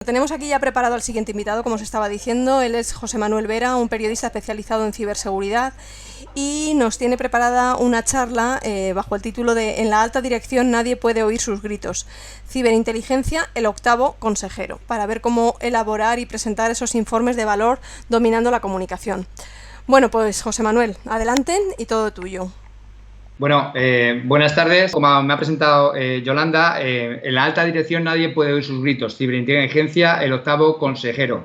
Tenemos aquí ya preparado al siguiente invitado, como os estaba diciendo. Él es José Manuel Vera, un periodista especializado en ciberseguridad, y nos tiene preparada una charla bajo el título de En la alta dirección nadie puede oír sus gritos. Ciberinteligencia, el octavo consejero, para ver cómo elaborar y presentar esos informes de valor dominando la comunicación. Bueno, pues José Manuel, adelante y todo tuyo. Bueno, buenas tardes. Como me ha presentado Yolanda, en la alta dirección nadie puede oír sus gritos. Ciberinteligencia, el octavo consejero.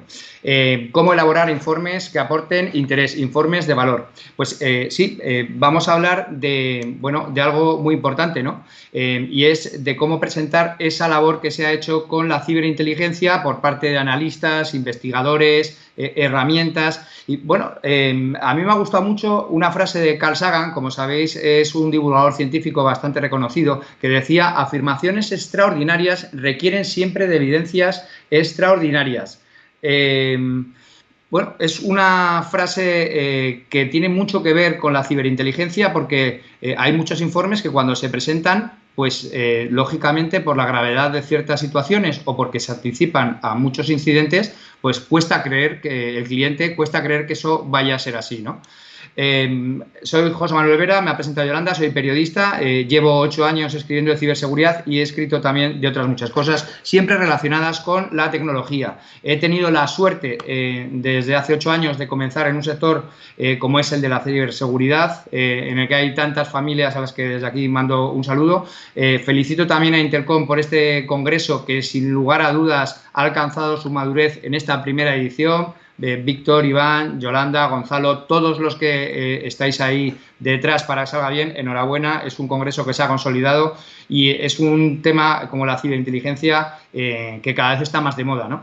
¿Cómo elaborar informes que aporten interés, informes de valor? Pues sí, vamos a hablar de algo muy importante, ¿no? Y es de cómo presentar esa labor que se ha hecho con la ciberinteligencia por parte de analistas, investigadores, herramientas. Y bueno, a mí me ha gustado mucho una frase de Carl Sagan, como sabéis, es un divulgador científico bastante reconocido, que decía: afirmaciones extraordinarias requieren siempre de evidencias extraordinarias. Bueno, es una frase que tiene mucho que ver con la ciberinteligencia, porque hay muchos informes que cuando se presentan, pues lógicamente por la gravedad de ciertas situaciones o porque se anticipan a muchos incidentes, pues cuesta creer que el cliente, cuesta creer que eso vaya a ser así, ¿no? Soy José Manuel Vera, me ha presentado Yolanda, soy periodista, llevo 8 años escribiendo de ciberseguridad y he escrito también de otras muchas cosas, siempre relacionadas con la tecnología. He tenido la suerte desde hace 8 años de comenzar en un sector como es el de la ciberseguridad, en el que hay tantas familias a las que desde aquí mando un saludo. Felicito también a Intercom por este congreso que sin lugar a dudas ha alcanzado su madurez en esta primera edición. Víctor, Iván, Yolanda, Gonzalo, todos los que estáis ahí detrás para que salga bien, enhorabuena. Es un congreso que se ha consolidado y es un tema como la ciberinteligencia que cada vez está más de moda, ¿no?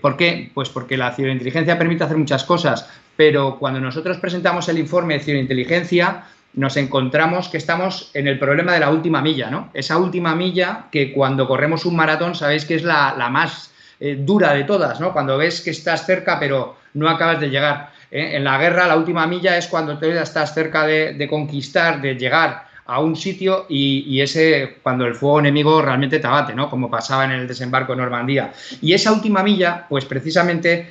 ¿Por qué? Pues porque la ciberinteligencia permite hacer muchas cosas, pero cuando nosotros presentamos el informe de ciberinteligencia nos encontramos que estamos en el problema de la última milla, ¿no? Esa última milla que cuando corremos un maratón sabéis que es la más dura de todas, ¿no? Cuando ves que estás cerca pero no acabas de llegar. En la guerra la última milla es cuando tú ya estás cerca de conquistar, de llegar a un sitio y ese cuando el fuego enemigo realmente te abate, ¿no? Como pasaba en el desembarco en Normandía. Y esa última milla, pues precisamente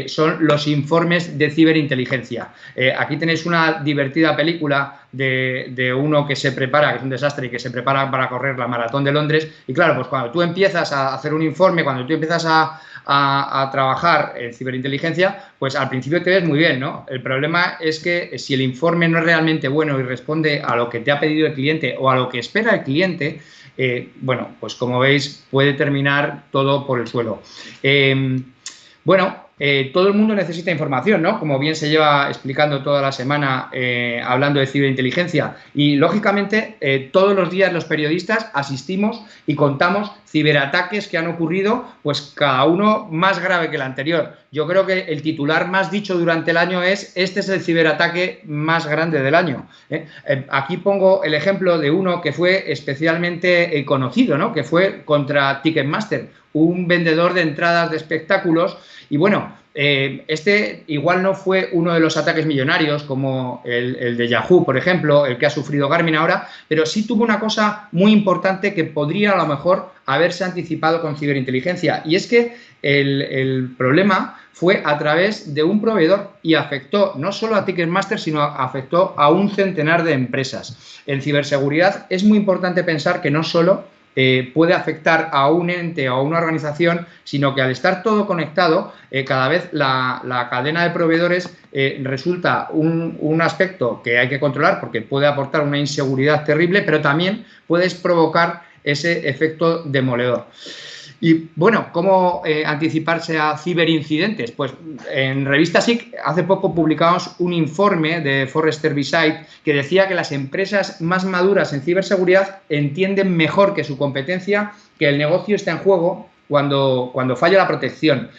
son los informes de ciberinteligencia. Aquí tenéis una divertida película de uno que se prepara, que es un desastre, y que se prepara para correr la maratón de Londres. Y claro, pues cuando tú empiezas a hacer un informe, cuando tú empiezas a trabajar en ciberinteligencia, pues al principio te ves muy bien, ¿no? El problema es que si el informe no es realmente bueno y responde a lo que te ha pedido el cliente o a lo que espera el cliente, bueno, pues como veis puede terminar todo por el suelo. Todo el mundo necesita información, ¿no? Como bien se lleva explicando toda la semana hablando de ciberinteligencia. Y, lógicamente, todos los días los periodistas asistimos y contamos ciberataques que han ocurrido, pues cada uno más grave que el anterior. Yo creo que el titular más dicho durante el año es: este es el ciberataque más grande del año. Aquí pongo el ejemplo de uno que fue especialmente conocido, ¿no? Que fue contra Ticketmaster, un vendedor de entradas de espectáculos. Y bueno, este igual no fue uno de los ataques millonarios como el de Yahoo, por ejemplo, el que ha sufrido Garmin ahora, pero sí tuvo una cosa muy importante que podría a lo mejor haberse anticipado con ciberinteligencia, y es que el problema fue a través de un proveedor y afectó no solo a Ticketmaster, sino afectó a un centenar de empresas. En ciberseguridad es muy importante pensar que no solo puede afectar a un ente o a una organización, sino que al estar todo conectado, cada vez la cadena de proveedores resulta un aspecto que hay que controlar porque puede aportar una inseguridad terrible, pero también puedes provocar ese efecto demoledor. Y bueno, ¿cómo anticiparse a ciberincidentes? Pues en Revista SIC hace poco publicamos un informe de Forrester Beside que decía que las empresas más maduras en ciberseguridad entienden mejor que su competencia que el negocio está en juego cuando falla la protección.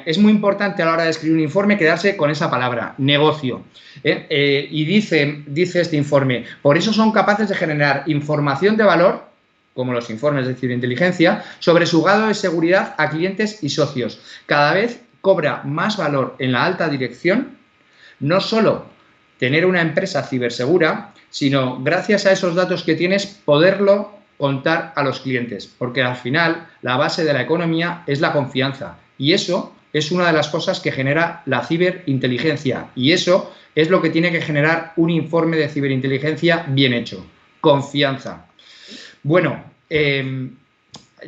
Es muy importante a la hora de escribir un informe quedarse con esa palabra, negocio. Y dice este informe: por eso son capaces de generar información de valor, como los informes de ciberinteligencia, sobre su grado de seguridad a clientes y socios. Cada vez cobra más valor en la alta dirección no solo tener una empresa cibersegura, sino gracias a esos datos que tienes poderlo contar a los clientes, porque al final la base de la economía es la confianza y eso es una de las cosas que genera la ciberinteligencia y eso es lo que tiene que generar un informe de ciberinteligencia bien hecho, confianza. Bueno,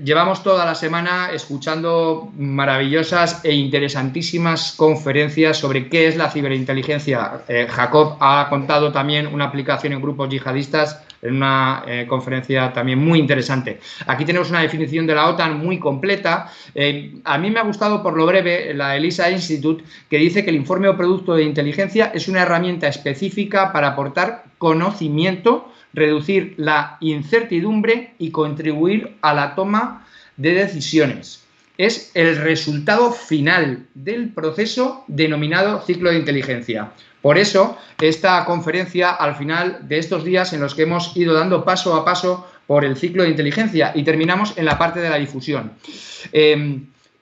llevamos toda la semana escuchando maravillosas e interesantísimas conferencias sobre qué es la ciberinteligencia. Jacob ha contado también una aplicación en grupos yihadistas en una conferencia también muy interesante. Aquí tenemos una definición de la OTAN muy completa. A mí me ha gustado por lo breve la ELISA Institute, que dice que el informe o producto de inteligencia es una herramienta específica para aportar conocimiento, reducir la incertidumbre y contribuir a la toma de decisiones. Es el resultado final del proceso denominado ciclo de inteligencia. Por eso, esta conferencia, al final de estos días en los que hemos ido dando paso a paso por el ciclo de inteligencia y terminamos en la parte de la difusión.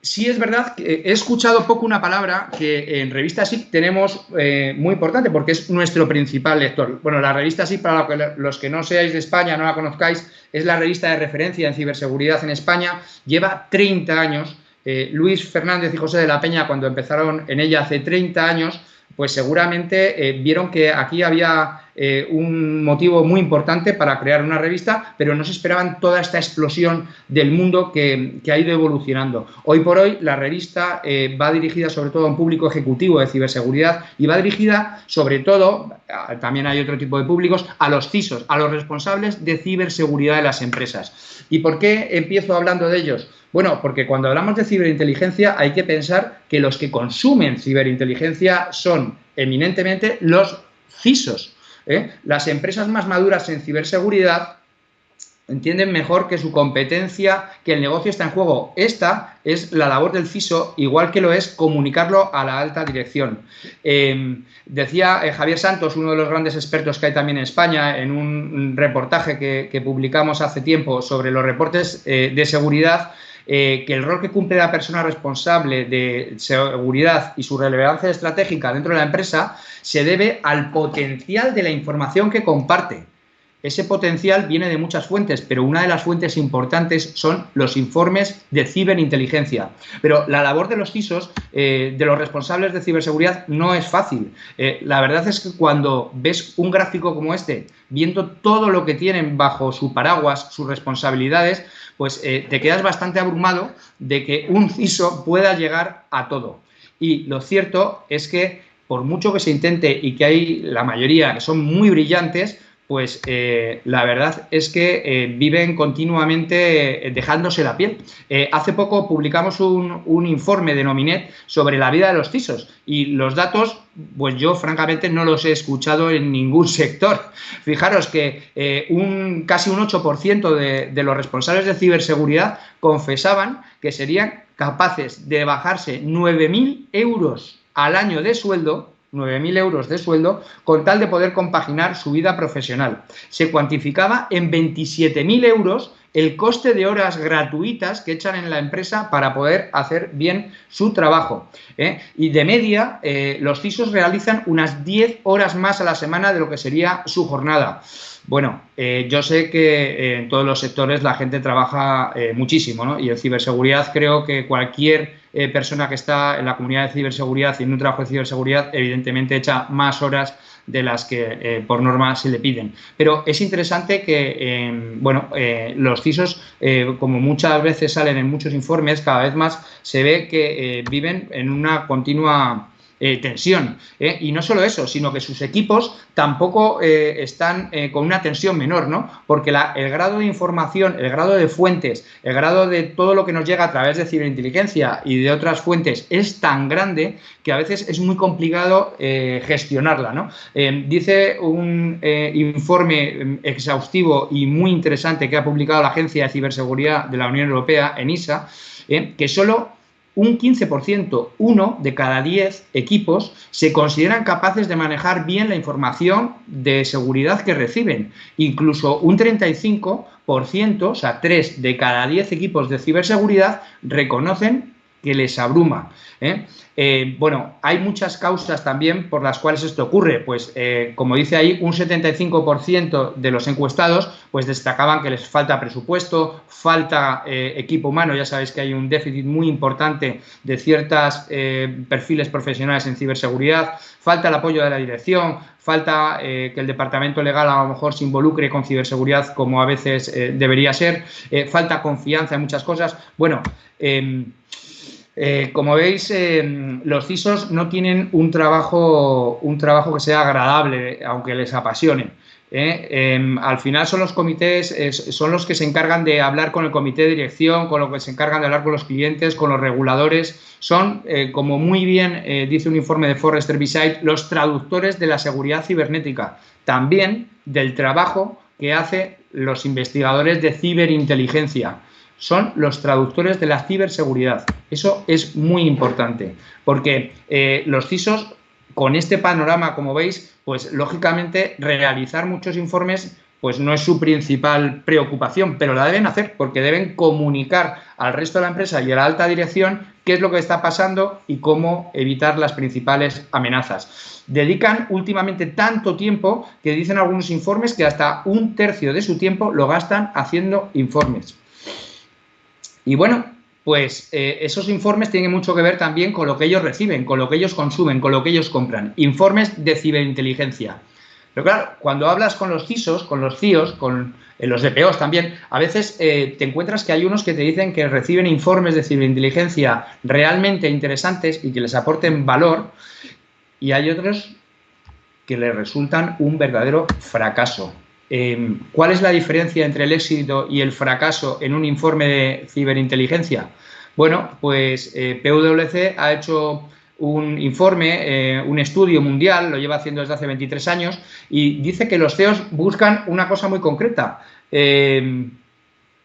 Sí es verdad que he escuchado poco una palabra que en Revista SIC tenemos muy importante porque es nuestro principal lector. Bueno, la Revista SIC, para los que no seáis de España, no la conozcáis, es la revista de referencia en ciberseguridad en España. Lleva 30 años. Luis Fernández y José de la Peña, cuando empezaron en ella hace 30 años, pues seguramente vieron que aquí había un motivo muy importante para crear una revista, pero no se esperaban toda esta explosión del mundo que ha ido evolucionando. Hoy por hoy la revista va dirigida sobre todo a un público ejecutivo de ciberseguridad y va dirigida sobre todo, también hay otro tipo de públicos, a los CISOs, a los responsables de ciberseguridad de las empresas. ¿Y por qué empiezo hablando de ellos? Bueno, porque cuando hablamos de ciberinteligencia hay que pensar que los que consumen ciberinteligencia son eminentemente los CISOs. Las empresas más maduras en ciberseguridad entienden mejor que su competencia, que el negocio está en juego. Esta es la labor del CISO, igual que lo es comunicarlo a la alta dirección. Decía Javier Santos, uno de los grandes expertos que hay también en España, en un reportaje que publicamos hace tiempo sobre los reportes de seguridad, que el rol que cumple la persona responsable de seguridad y su relevancia estratégica dentro de la empresa se debe al potencial de la información que comparte. Ese potencial viene de muchas fuentes, pero una de las fuentes importantes son los informes de ciberinteligencia. Pero la labor de los CISOs, de los responsables de ciberseguridad, no es fácil. La verdad es que cuando ves un gráfico como este, viendo todo lo que tienen bajo su paraguas, sus responsabilidades, pues te quedas bastante abrumado de que un CISO pueda llegar a todo. Y lo cierto es que por mucho que se intente y que hay la mayoría que son muy brillantes, pues la verdad es que viven continuamente dejándose la piel. Hace poco publicamos un informe de Nominet sobre la vida de los CISOs y los datos, pues yo francamente no los he escuchado en ningún sector. Fijaros que casi un 8% de los responsables de ciberseguridad confesaban que serían capaces de bajarse 9.000 euros al año de sueldo, 9.000 euros de sueldo, con tal de poder compaginar su vida profesional. Se cuantificaba en 27.000 euros el coste de horas gratuitas que echan en la empresa para poder hacer bien su trabajo. Y de media, los CISOs realizan unas 10 horas más a la semana de lo que sería su jornada. Bueno, yo sé que en todos los sectores la gente trabaja muchísimo, ¿no? Y en ciberseguridad creo que cualquier persona que está en la comunidad de ciberseguridad y en un trabajo de ciberseguridad evidentemente echa más horas de las que por norma se le piden. Pero es interesante que los CISOs, como muchas veces salen en muchos informes, cada vez más se ve que viven en una continua tensión. Y no solo eso, sino que sus equipos tampoco están con una tensión menor, ¿no? Porque el grado de información, el grado de fuentes, el grado de todo lo que nos llega a través de ciberinteligencia y de otras fuentes es tan grande que a veces es muy complicado gestionarla, ¿no? Dice un informe exhaustivo y muy interesante que ha publicado la Agencia de Ciberseguridad de la Unión Europea, ENISA, que solo un 15%, 1 de cada 10 equipos, se consideran capaces de manejar bien la información de seguridad que reciben. Incluso un 35%, o sea, 3 de cada 10 equipos de ciberseguridad, reconocen que les abruma. Bueno, hay muchas causas también por las cuales esto ocurre. Pues, como dice ahí, un 75% de los encuestados pues destacaban que les falta presupuesto, falta equipo humano. Ya sabéis que hay un déficit muy importante de ciertos perfiles profesionales en ciberseguridad, falta el apoyo de la dirección, falta que el departamento legal a lo mejor se involucre con ciberseguridad como a veces debería ser, falta confianza en muchas cosas. Bueno, como veis, los CISOs no tienen un trabajo que sea agradable, aunque les apasione. Al final son los comités, son los que se encargan de hablar con el comité de dirección, con los que se encargan de hablar con los clientes, con los reguladores. Son, como muy bien dice un informe de Forrester Beside, los traductores de la seguridad cibernética. También del trabajo que hacen los investigadores de ciberinteligencia. Son los traductores de la ciberseguridad. Eso es muy importante, porque los CISOs, con este panorama, como veis, pues lógicamente realizar muchos informes pues no es su principal preocupación, pero la deben hacer porque deben comunicar al resto de la empresa y a la alta dirección qué es lo que está pasando y cómo evitar las principales amenazas. Dedican últimamente tanto tiempo que dicen algunos informes que hasta un tercio de su tiempo lo gastan haciendo informes. Y bueno, pues esos informes tienen mucho que ver también con lo que ellos reciben, con lo que ellos consumen, con lo que ellos compran. Informes de ciberinteligencia. Pero claro, cuando hablas con los CISOs, con los CIOs, con los DPOs también, a veces te encuentras que hay unos que te dicen que reciben informes de ciberinteligencia realmente interesantes y que les aporten valor, y hay otros que les resultan un verdadero fracaso. ¿Cuál es la diferencia entre el éxito y el fracaso en un informe de ciberinteligencia? Bueno, pues PwC ha hecho un informe, un estudio mundial, lo lleva haciendo desde hace 23 años, y dice que los CEOs buscan una cosa muy concreta,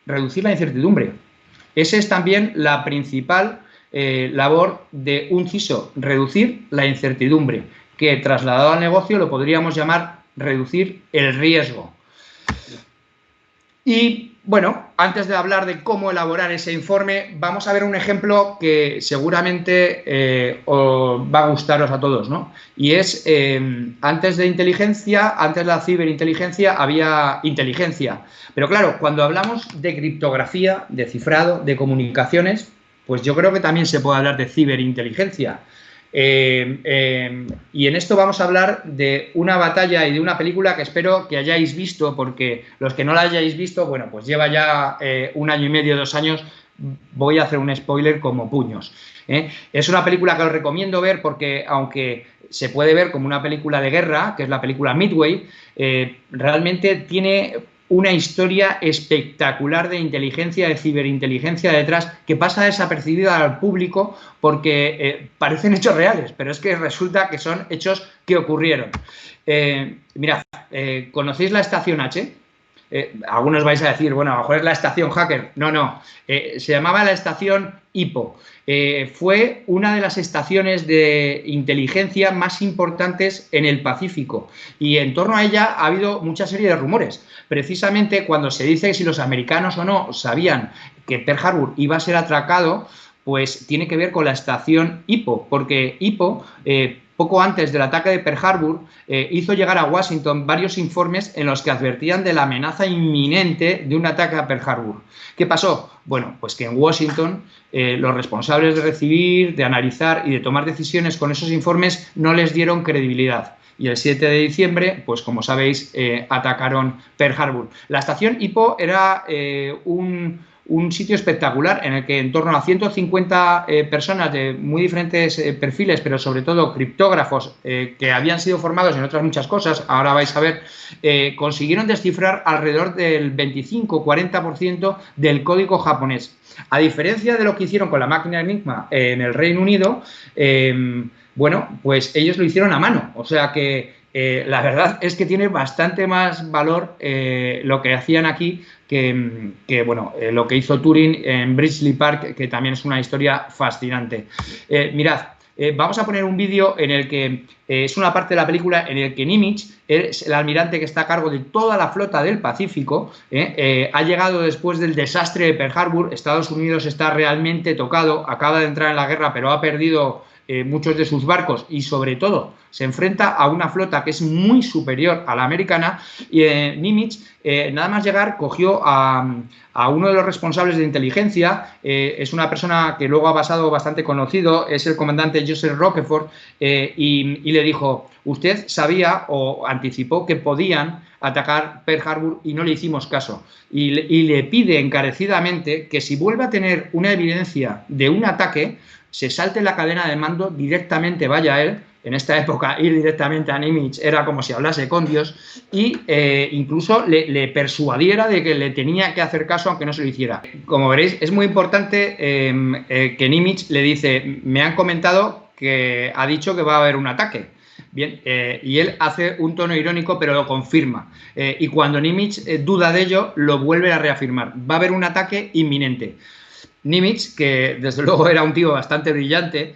reducir la incertidumbre. Esa es también la principal labor de un CISO, reducir la incertidumbre, que trasladado al negocio lo podríamos llamar reducir el riesgo. Y bueno, antes de hablar de cómo elaborar ese informe, vamos a ver un ejemplo que seguramente os va a gustaros a todos, ¿no? Y es, antes de inteligencia, antes de la ciberinteligencia, había inteligencia. Pero claro, cuando hablamos de criptografía, de cifrado, de comunicaciones, pues yo creo que también se puede hablar de ciberinteligencia. Y en esto vamos a hablar de una batalla y de una película que espero que hayáis visto, porque los que no la hayáis visto, bueno, pues lleva ya 1 año y medio, 2 años, voy a hacer un spoiler como puños. Es una película que os recomiendo ver porque, aunque se puede ver como una película de guerra, que es la película Midway, realmente tiene una historia espectacular de inteligencia, de ciberinteligencia detrás, que pasa desapercibida al público porque parecen hechos reales, pero es que resulta que son hechos que ocurrieron. Mirad, ¿conocéis la estación H? Algunos vais a decir, bueno, a lo mejor es la estación hacker. No, no, se llamaba la estación HIPPO. Fue una de las estaciones de inteligencia más importantes en el Pacífico y en torno a ella ha habido mucha serie de rumores. Precisamente cuando se dice si los americanos o no sabían que Pearl Harbor iba a ser atracado, pues tiene que ver con la estación HIPPO, porque HIPPO, poco antes del ataque de Pearl Harbor, hizo llegar a Washington varios informes en los que advertían de la amenaza inminente de un ataque a Pearl Harbor. ¿Qué pasó? Bueno, pues que en Washington los responsables de recibir, de analizar y de tomar decisiones con esos informes no les dieron credibilidad. Y el 7 de diciembre, pues como sabéis, atacaron Pearl Harbor. La estación HIPPO era un sitio espectacular en el que en torno a 150 personas de muy diferentes perfiles, pero sobre todo criptógrafos que habían sido formados en otras muchas cosas, ahora vais a ver, consiguieron descifrar alrededor del 25-40% del código japonés. A diferencia de lo que hicieron con la máquina Enigma en el Reino Unido, bueno, pues ellos lo hicieron a mano, o sea que la verdad es que tiene bastante más valor lo que hacían aquí que bueno, lo que hizo Turing en Bletchley Park, que también es una historia fascinante. Mirad, Vamos a poner un vídeo en el que es una parte de la película en el que Nimitz, es el almirante que está a cargo de toda la flota del Pacífico, ha llegado después del desastre de Pearl Harbor. Estados Unidos está realmente tocado, acaba de entrar en la guerra, pero ha perdido muchos de sus barcos y, sobre todo, se enfrenta a una flota que es muy superior a la americana. Y Nimitz, nada más llegar, cogió a uno de los responsables de inteligencia, es una persona que luego ha pasado bastante conocido, es el comandante Joseph Roquefort, y le dijo: usted sabía o anticipó que podían atacar Pearl Harbor y no le hicimos caso. Y le pide encarecidamente que si vuelve a tener una evidencia de un ataque, se salte la cadena de mando, directamente vaya a él. En esta época, ir directamente a Nimitz era como si hablase con Dios, y incluso le persuadiera de que le tenía que hacer caso aunque no se lo hiciera. Como veréis, es muy importante que Nimitz le dice: me han comentado que ha dicho que va a haber un ataque. Bien, y él hace un tono irónico, pero lo confirma. Y cuando Nimitz duda de ello, lo vuelve a reafirmar: va a haber un ataque inminente. Nimitz, que desde luego era un tío bastante brillante,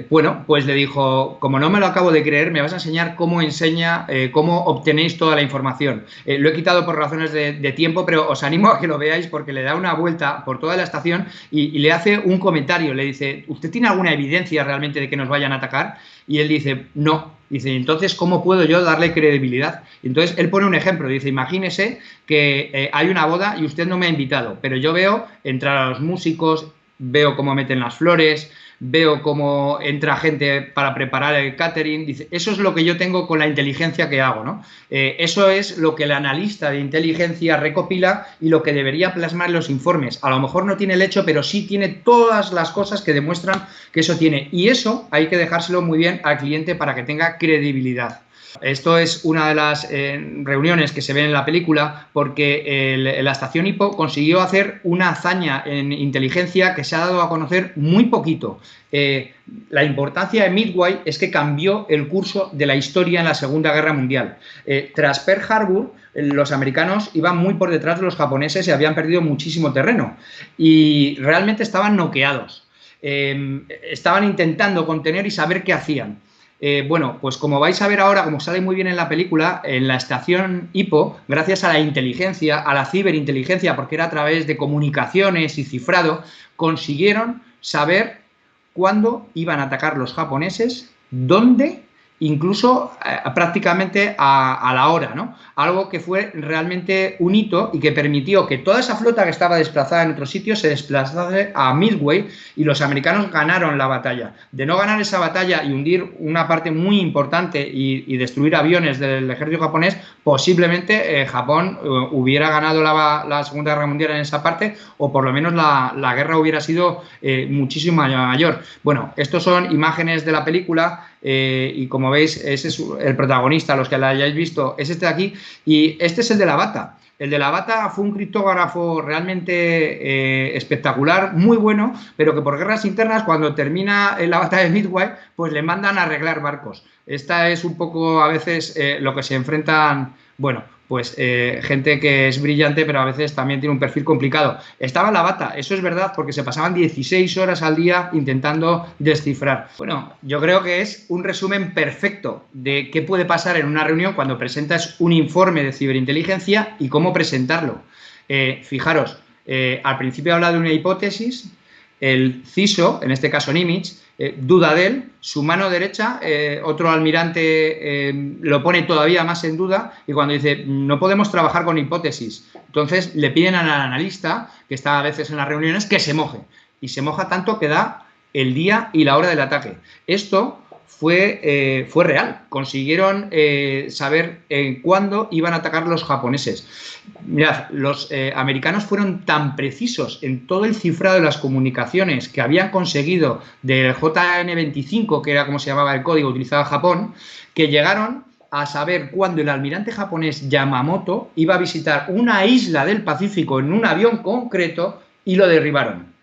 bueno, pues le dijo: como no me lo acabo de creer, me vas a enseñar cómo obtenéis toda la información. Lo he quitado por razones de tiempo, pero os animo a que lo veáis, porque le da una vuelta por toda la estación y le hace un comentario. Le dice: ¿usted tiene alguna evidencia realmente de que nos vayan a atacar? Y él dice: no. Dice: entonces, ¿cómo puedo yo darle credibilidad? Entonces, él pone un ejemplo. Dice: imagínese que hay una boda y usted no me ha invitado, pero yo veo entrar a los músicos, veo cómo meten las flores, veo cómo entra gente para preparar el catering. Dice: eso es lo que yo tengo con la inteligencia que hago, ¿no? Eso es lo que el analista de inteligencia recopila y lo que debería plasmar en los informes. A lo mejor no tiene el hecho, pero sí tiene todas las cosas que demuestran que eso tiene. Y eso hay que dejárselo muy bien al cliente para que tenga credibilidad. Esto es una de las reuniones que se ven en la película, porque la estación Hipo consiguió hacer una hazaña en inteligencia que se ha dado a conocer muy poquito. La importancia de Midway es que cambió el curso de la historia en la Segunda Guerra Mundial. Tras Pearl Harbor, los americanos iban muy por detrás de los japoneses y habían perdido muchísimo terreno. Y realmente estaban noqueados. Estaban intentando contener y saber qué hacían. Bueno, pues como vais a ver ahora, como sale muy bien en la película, en la estación Hipo, gracias a la inteligencia, a la ciberinteligencia, porque era a través de comunicaciones y cifrado, consiguieron saber cuándo iban a atacar los japoneses, dónde, incluso prácticamente a la hora, ¿no? Algo que fue realmente un hito y que permitió que toda esa flota que estaba desplazada en otros sitios se desplazase a Midway, y los americanos ganaron la batalla. De no ganar esa batalla y hundir una parte muy importante y destruir aviones del ejército japonés, posiblemente Japón hubiera ganado la Segunda Guerra Mundial en esa parte, o por lo menos la guerra hubiera sido muchísimo mayor. Bueno, estos son imágenes de la película. Y como veis, ese es el protagonista, los que la hayáis visto, es este de aquí, y este es el de la bata. El de la bata fue un criptógrafo realmente espectacular, muy bueno, pero que por guerras internas, cuando termina la batalla de Midway, pues le mandan a arreglar barcos. Esta es un poco a veces lo que se enfrentan, bueno, pues gente que es brillante, pero a veces también tiene un perfil complicado. Estaba la bata, eso es verdad, porque se pasaban 16 horas al día intentando descifrar. Bueno, yo creo que es un resumen perfecto de qué puede pasar en una reunión cuando presentas un informe de ciberinteligencia y cómo presentarlo. Fijaros, al principio habla de una hipótesis, el CISO, en este caso Nimitz, duda de él, su mano derecha, otro almirante lo pone todavía más en duda, y cuando dice: no podemos trabajar con hipótesis, entonces le piden al analista, que está a veces en las reuniones, que se moje, y se moja tanto que da el día y la hora del ataque. Esto fue real, consiguieron saber cuándo iban a atacar los japoneses. Mirad, los americanos fueron tan precisos en todo el cifrado de las comunicaciones que habían conseguido del JN-25, que era como se llamaba el código utilizado en Japón, que llegaron a saber cuándo el almirante japonés Yamamoto iba a visitar una isla del Pacífico en un avión concreto, y lo derribaron.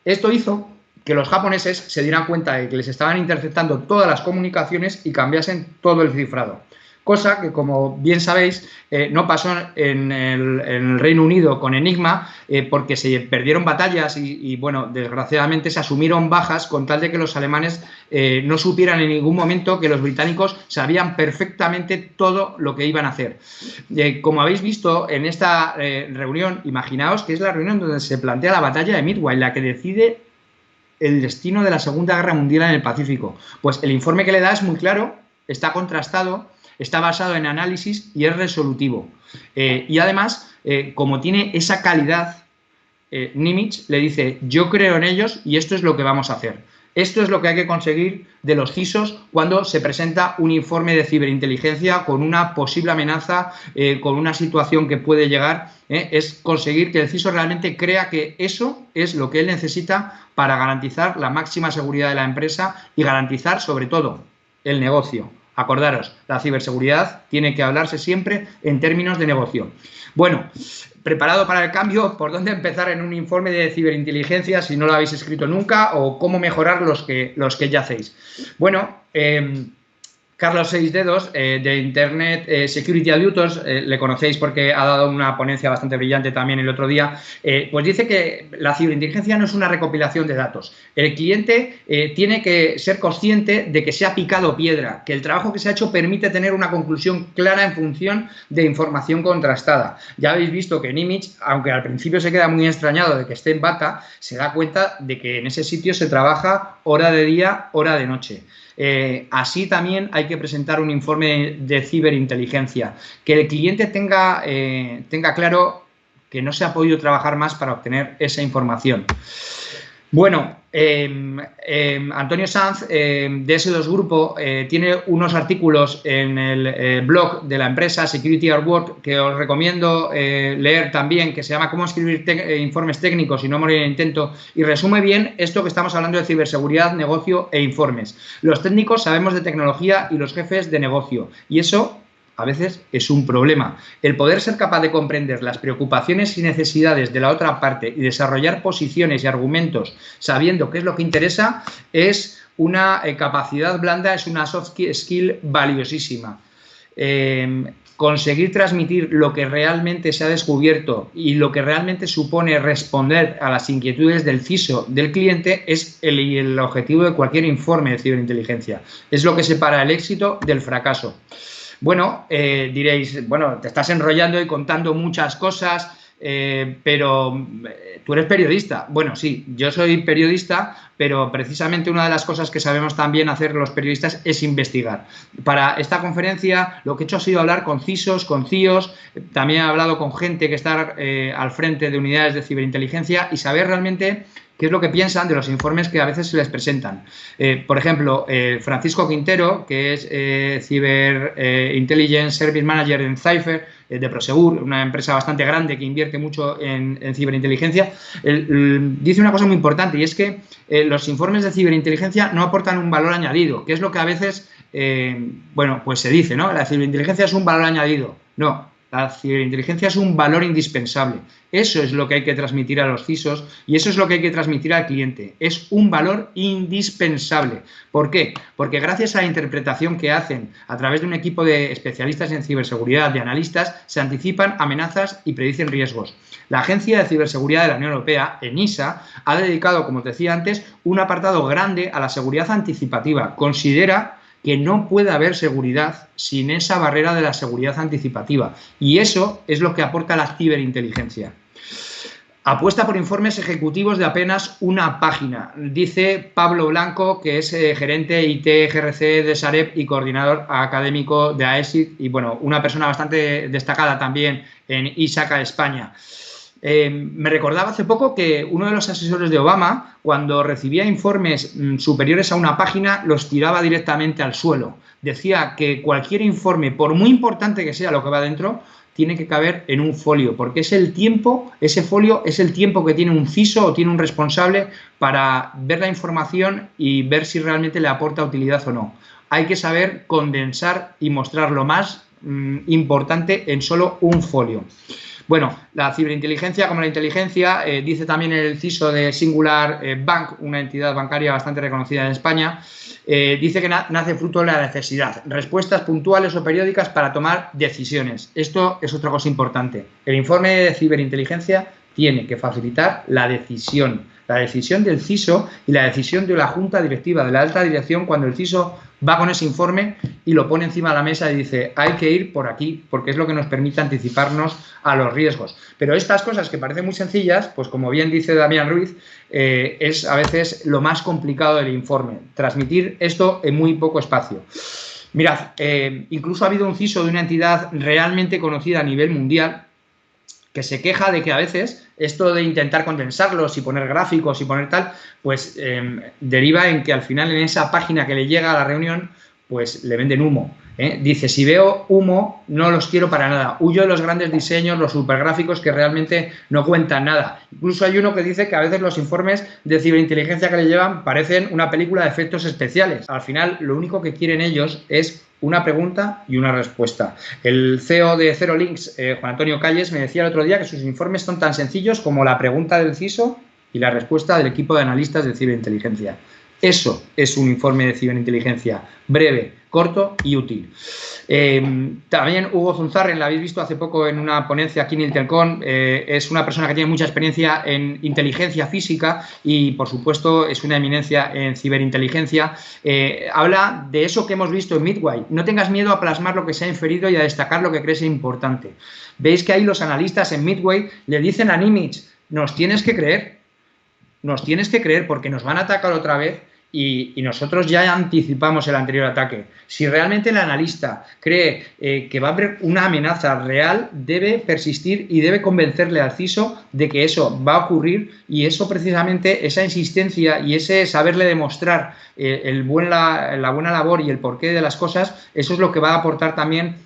Esto hizo que los japoneses se dieran cuenta de que les estaban interceptando todas las comunicaciones y cambiasen todo el cifrado. cosa que, como bien sabéis, no pasó en el Reino Unido con Enigma, porque se perdieron batallas y, bueno, desgraciadamente se asumieron bajas con tal de que los alemanes no supieran en ningún momento que los británicos sabían perfectamente todo lo que iban a hacer. Como habéis visto en esta reunión, imaginaos que es la reunión donde se plantea la batalla de Midway, la que decide el destino de la Segunda Guerra Mundial en el Pacífico. Pues el informe que le da es muy claro, está contrastado, está basado en análisis y es resolutivo. Y además, como tiene esa calidad, Nimitz le dice: yo creo en ellos y esto es lo que vamos a hacer. Esto es lo que hay que conseguir de los CISOs cuando se presenta un informe de ciberinteligencia con una posible amenaza, con una situación que puede llegar, es conseguir que el CISO realmente crea que eso es lo que él necesita para garantizar la máxima seguridad de la empresa y garantizar, sobre todo, el negocio. Acordaros, la ciberseguridad tiene que hablarse siempre en términos de negocio. Bueno, preparado para el cambio, ¿por dónde empezar en un informe de ciberinteligencia si no lo habéis escrito nunca, o cómo mejorar los que ya hacéis? Bueno, Carlos Seisdedos, de Internet Security Auditors, le conocéis porque ha dado una ponencia bastante brillante también el otro día, pues dice que la ciberinteligencia no es una recopilación de datos. El cliente tiene que ser consciente de que se ha picado piedra, que el trabajo que se ha hecho permite tener una conclusión clara en función de información contrastada. Ya habéis visto que Nimitz, aunque al principio se queda muy extrañado de que esté en bata, se da cuenta de que en ese sitio se trabaja hora de día, hora de noche. Así también hay que presentar un informe de ciberinteligencia, que el cliente tenga claro que no se ha podido trabajar más para obtener esa información. Bueno, Antonio Sanz, de S2 Grupo, tiene unos artículos en el blog de la empresa Security at Work que os recomiendo leer también, que se llama Cómo escribir informes técnicos y no morir en intento, y resume bien esto que estamos hablando de ciberseguridad, negocio e informes. Los técnicos sabemos de tecnología y los jefes de negocio, y eso a veces es un problema. El poder ser capaz de comprender las preocupaciones y necesidades de la otra parte y desarrollar posiciones y argumentos sabiendo qué es lo que interesa es una capacidad blanda, es una soft skill valiosísima. Conseguir transmitir lo que realmente se ha descubierto y lo que realmente supone responder a las inquietudes del CISO del cliente es el objetivo de cualquier informe de ciberinteligencia. Es lo que separa el éxito del fracaso. Bueno, diréis, bueno, te estás enrollando y contando muchas cosas, pero tú eres periodista. Bueno, sí, yo soy periodista, pero precisamente una de las cosas que sabemos también hacer los periodistas es investigar. Para esta conferencia lo que he hecho ha sido hablar con CISOs, con CIOs, también he hablado con gente que está al frente de unidades de ciberinteligencia y saber realmente qué es lo que piensan de los informes que a veces se les presentan. Por ejemplo, Francisco Quintero, que es Cyber Intelligence Service Manager en Cypher, de Prosegur, una empresa bastante grande que invierte mucho en ciberinteligencia, dice una cosa muy importante, y es que los informes de ciberinteligencia no aportan un valor añadido, que es lo que a veces, bueno, pues se dice, ¿no? La ciberinteligencia es un valor añadido. No. La ciberinteligencia es un valor indispensable. Eso es lo que hay que transmitir a los CISOs y eso es lo que hay que transmitir al cliente. Es un valor indispensable. ¿Por qué? Porque gracias a la interpretación que hacen a través de un equipo de especialistas en ciberseguridad, de analistas, se anticipan amenazas y predicen riesgos. La Agencia de Ciberseguridad de la Unión Europea, ENISA, ha dedicado, como os decía antes, un apartado grande a la seguridad anticipativa. Considera que no puede haber seguridad sin esa barrera de la seguridad anticipativa. Y eso es lo que aporta la ciberinteligencia. Apuesta por informes ejecutivos de apenas una página. Dice Pablo Blanco, que es gerente IT GRC de Sareb y coordinador académico de AESIC y, bueno, una persona bastante destacada también en ISACA España. Me recordaba hace poco que uno de los asesores de Obama, cuando recibía informes superiores a una página, los tiraba directamente al suelo. Decía que cualquier informe, por muy importante que sea lo que va dentro, tiene que caber en un folio, porque es el tiempo, ese folio es el tiempo que tiene un CISO o tiene un responsable para ver la información y ver si realmente le aporta utilidad o no. Hay que saber condensar y mostrar lo más importante en solo un folio. Bueno, la ciberinteligencia, como la inteligencia, dice también el CISO de Singular Bank, una entidad bancaria bastante reconocida en España, dice que nace fruto de la necesidad, respuestas puntuales o periódicas para tomar decisiones. Esto es otra cosa importante. El informe de ciberinteligencia tiene que facilitar la decisión del CISO y la decisión de la junta directiva, de la alta dirección, cuando el CISO va con ese informe y lo pone encima de la mesa y dice hay que ir por aquí porque es lo que nos permite anticiparnos a los riesgos. Pero estas cosas que parecen muy sencillas, pues como bien dice Damián Ruiz, es a veces lo más complicado del informe, transmitir esto en muy poco espacio. Mirad, incluso ha habido un CISO de una entidad realmente conocida a nivel mundial que se queja de que a veces esto de intentar condensarlos y poner gráficos y poner tal, pues deriva en que al final en esa página que le llega a la reunión, pues le venden humo. Dice, si veo humo, no los quiero para nada. Huyo de los grandes diseños, los supergráficos que realmente no cuentan nada. Incluso hay uno que dice que a veces los informes de ciberinteligencia que le llevan parecen una película de efectos especiales. Al final, lo único que quieren ellos es una pregunta y una respuesta. El CEO de Zero Links, Juan Antonio Calles, me decía el otro día que sus informes son tan sencillos como la pregunta del CISO y la respuesta del equipo de analistas de ciberinteligencia. Eso es un informe de ciberinteligencia, breve, corto y útil. También Hugo Zunzarren, la habéis visto hace poco en una ponencia aquí en Intelcom, es una persona que tiene mucha experiencia en inteligencia física y, por supuesto, es una eminencia en ciberinteligencia. Habla de eso que hemos visto en Midway. No tengas miedo a plasmar lo que se ha inferido y a destacar lo que crees importante. Veis que ahí los analistas en Midway le dicen a Nimitz, nos tienes que creer porque nos van a atacar otra vez y nosotros ya anticipamos el anterior ataque. Si realmente el analista cree que va a haber una amenaza real, debe persistir y debe convencerle al CISO de que eso va a ocurrir y eso precisamente, esa insistencia y ese saberle demostrar la buena labor y el porqué de las cosas, eso es lo que va a aportar también